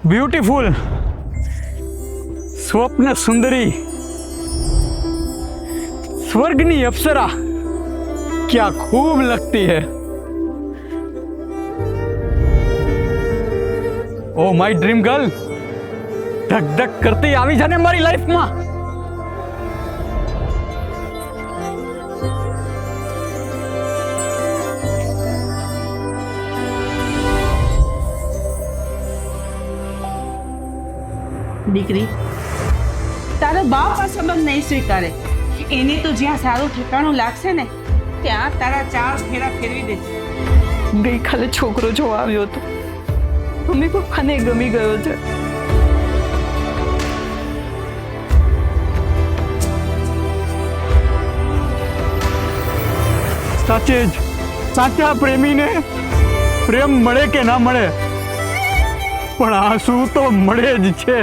Beautiful, स्वप्न सुंदरी, स्वर्गनी अप्सरा, क्या खूब लगती है। ओ माय ड्रीम गर्ल, धक धक करती આવી જાને મારી લાઈફમાં। દીકરી, તારો બાપ આ સંબંધ નહીં સ્વીકારે। એને તો જ્યાં સારું ઠેકાણું લાગશે ને ત્યાં તારા ચાર ફેરા ફેરવી દે। ગઈકાલે છોકરો જોવા આવ્યો હતો, મમ્મી પપ્પાને ગમી ગયો છે। સાચે જ સાચા પ્રેમીને પ્રેમ મળે કે ના મળે, પણ આંસુ તો મળે જ છે।